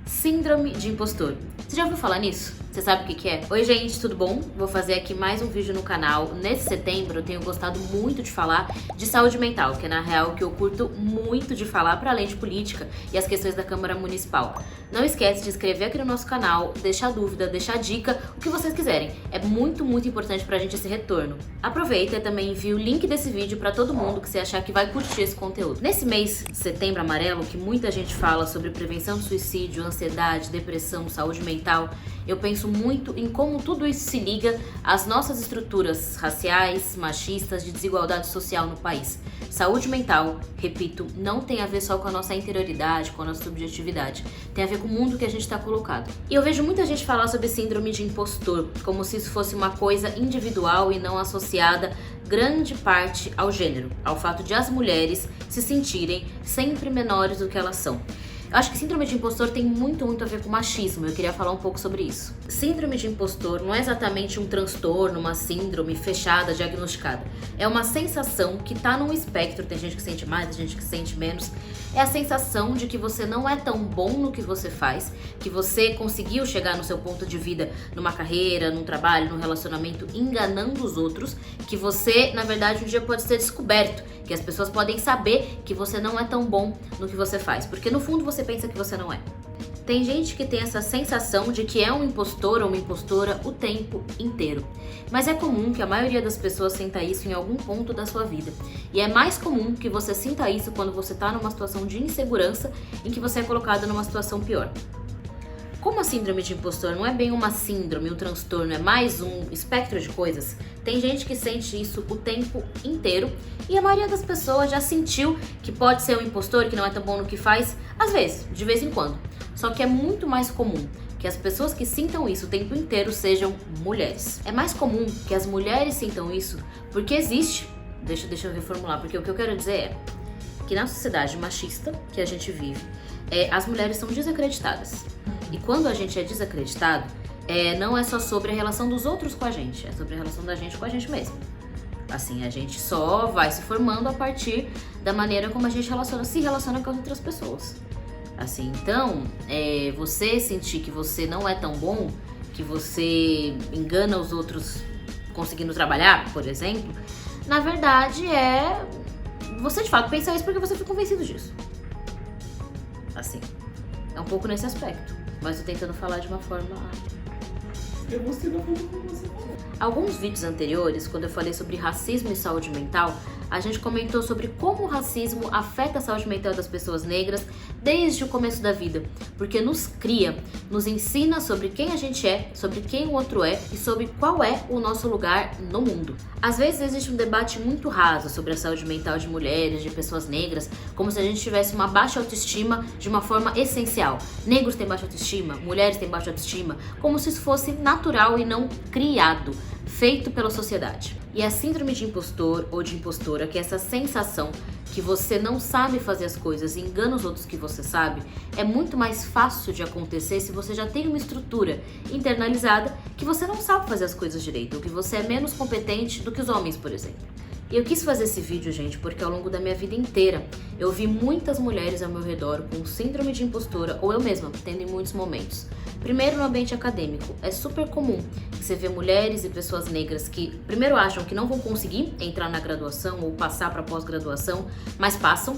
Síndrome de impostor. Você já ouviu falar nisso? Você sabe o que é? Oi gente, tudo bom? Vou fazer aqui mais um vídeo no canal. Nesse setembro eu tenho gostado muito de falar de saúde mental, que é na real o que eu curto muito de falar para além de política e as questões da Câmara Municipal. Não esquece de inscrever aqui no nosso canal, deixar dúvida, deixar dica, o que vocês quiserem. É muito importante pra gente esse retorno. Aproveita e também envia o link desse vídeo para todo mundo que você achar que vai curtir esse conteúdo. Nesse mês, Setembro Amarelo, que muita gente fala sobre prevenção do suicídio, ansiedade, depressão, saúde mental, eu penso muito em como tudo isso se liga às nossas estruturas raciais, machistas, de desigualdade social no país. Saúde mental, repito, não tem a ver só com a nossa interioridade, com a nossa subjetividade. Tem a ver com o mundo que a gente está colocado. E eu vejo muita gente falar sobre síndrome de impostor, como se isso fosse uma coisa individual e não associada grande parte ao gênero, ao fato de as mulheres se sentirem sempre menores do que elas são. Eu acho que síndrome de impostor tem muito a ver com machismo, eu queria falar um pouco sobre isso. Síndrome de impostor não é exatamente um transtorno, uma síndrome fechada, diagnosticada. É uma sensação que tá num espectro, tem gente que sente mais, tem gente que sente menos. É a sensação de que você não é tão bom no que você faz, que você conseguiu chegar no seu ponto de vida numa carreira, num trabalho, num relacionamento, enganando os outros, que você, na verdade, um dia pode ser descoberto, que as pessoas podem saber que você não é tão bom no que você faz, porque no fundo você pensa que você não é. Tem gente que tem essa sensação de que é um impostor ou uma impostora o tempo inteiro. Mas é comum que a maioria das pessoas sinta isso em algum ponto da sua vida. E é mais comum que você sinta isso quando você está numa situação de insegurança em que você é colocado numa situação pior. Como a síndrome de impostor não é bem uma síndrome, um transtorno, é mais um espectro de coisas, tem gente que sente isso o tempo inteiro e a maioria das pessoas já sentiu que pode ser um impostor, que não é tão bom no que faz, às vezes, de vez em quando. Só que é muito mais comum que as pessoas que sintam isso o tempo inteiro sejam mulheres. É mais comum que as mulheres sintam isso porque existe, deixa eu reformular, porque o que eu quero dizer é que na sociedade machista que a gente vive, as mulheres são desacreditadas. E quando a gente é desacreditado, não é só sobre a relação dos outros com a gente, é sobre a relação da gente com a gente mesmo. Assim, a gente só vai se formando a partir da maneira como a gente se relaciona com as outras pessoas. Assim, então, você sentir que você não é tão bom, que você engana os outros conseguindo trabalhar, por exemplo, na verdade você de fato pensa isso porque você fica convencido disso. Assim, é um pouco nesse aspecto, mas eu tentando falar de uma forma... Eu gostei da forma como você falou. Alguns vídeos anteriores, quando eu falei sobre racismo e saúde mental, a gente comentou sobre como o racismo afeta a saúde mental das pessoas negras desde o começo da vida, porque nos cria, nos ensina sobre quem a gente é, sobre quem o outro é e sobre qual é o nosso lugar no mundo. Às vezes existe um debate muito raso sobre a saúde mental de mulheres, de pessoas negras, como se a gente tivesse uma baixa autoestima de uma forma essencial. Negros têm baixa autoestima, mulheres têm baixa autoestima, como se isso fosse natural e não criado, feito pela sociedade. E a síndrome de impostor ou de impostora, que é essa sensação que você não sabe fazer as coisas e engana os outros que você sabe, é muito mais fácil de acontecer se você já tem uma estrutura internalizada que você não sabe fazer as coisas direito, ou que você é menos competente do que os homens, por exemplo. E eu quis fazer esse vídeo, gente, porque ao longo da minha vida inteira eu vi muitas mulheres ao meu redor com síndrome de impostora, ou eu mesma, tendo em muitos momentos. Primeiro, no ambiente acadêmico, é super comum que você vê mulheres e pessoas negras que primeiro acham que não vão conseguir entrar na graduação ou passar para pós-graduação, mas passam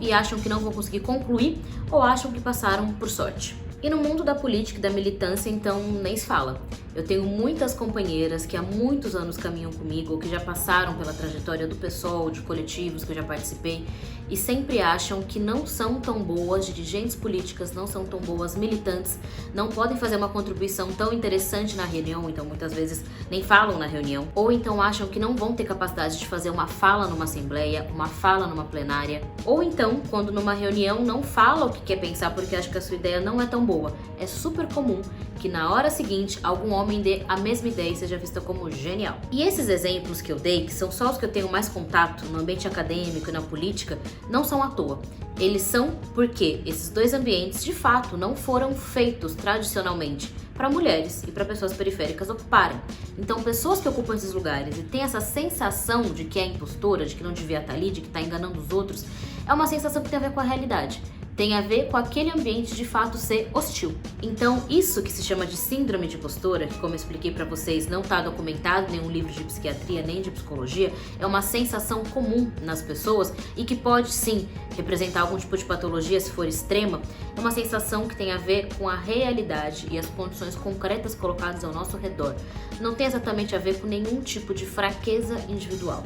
e acham que não vão conseguir concluir ou acham que passaram por sorte. E no mundo da política e da militância, então, nem se fala. Eu tenho muitas companheiras que há muitos anos caminham comigo, ou que já passaram pela trajetória do PSOL, de coletivos que eu já participei, e sempre acham que não são tão boas dirigentes políticas, não são tão boas militantes, não podem fazer uma contribuição tão interessante na reunião, então muitas vezes nem falam na reunião, ou então acham que não vão ter capacidade de fazer uma fala numa assembleia, uma fala numa plenária, ou então, quando numa reunião não fala o que quer pensar porque acha que a sua ideia não é tão boa. É super comum que na hora seguinte algum homem dê a mesma ideia e seja vista como genial. E esses exemplos que eu dei, que são só os que eu tenho mais contato no ambiente acadêmico e na política, não são à toa. Eles são porque esses dois ambientes de fato não foram feitos tradicionalmente para mulheres e para pessoas periféricas ocuparem. Então, pessoas que ocupam esses lugares e têm essa sensação de que é impostora, de que não devia estar ali, de que está enganando os outros, é uma sensação que tem a ver com a realidade. tem a ver com aquele ambiente de fato ser hostil. Então, isso que se chama de síndrome de impostora, que como eu expliquei pra vocês, não tá documentado em nenhum livro de psiquiatria nem de psicologia, é uma sensação comum nas pessoas e que pode sim representar algum tipo de patologia se for extrema. É uma sensação que tem a ver com a realidade e as condições concretas colocadas ao nosso redor. Não tem exatamente a ver com nenhum tipo de fraqueza individual.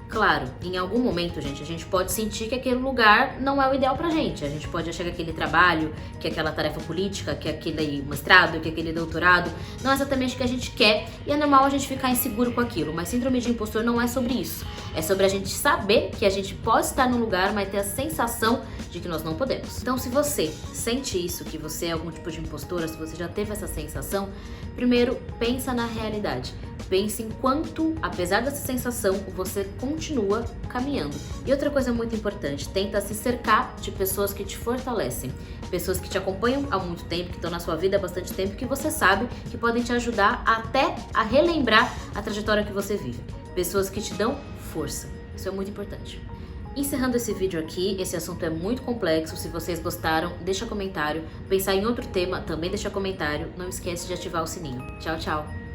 Claro, em algum momento, gente, a gente pode sentir que aquele lugar não é o ideal pra gente. A gente pode achar que aquele trabalho, que aquela tarefa política, que aquele mestrado, que aquele doutorado, não é exatamente o que a gente quer e é normal a gente ficar inseguro com aquilo. Mas síndrome de impostor não é sobre isso. É sobre a gente saber que a gente pode estar num lugar, mas ter a sensação de que nós não podemos. Então, se você sente isso, que você é algum tipo de impostora, se você já teve essa sensação, primeiro, pensa na realidade. Pense em quanto, apesar dessa sensação, você continua caminhando. E outra coisa muito importante, tenta se cercar de pessoas que te fortalecem. Pessoas que te acompanham há muito tempo, que estão na sua vida há bastante tempo, que você sabe que podem te ajudar até a relembrar a trajetória que você vive. Pessoas que te dão força. Isso é muito importante. Encerrando esse vídeo aqui, esse assunto é muito complexo. Se vocês gostaram, deixa comentário. Pensar em outro tema, também deixa comentário. Não esquece de ativar o sininho. Tchau, tchau!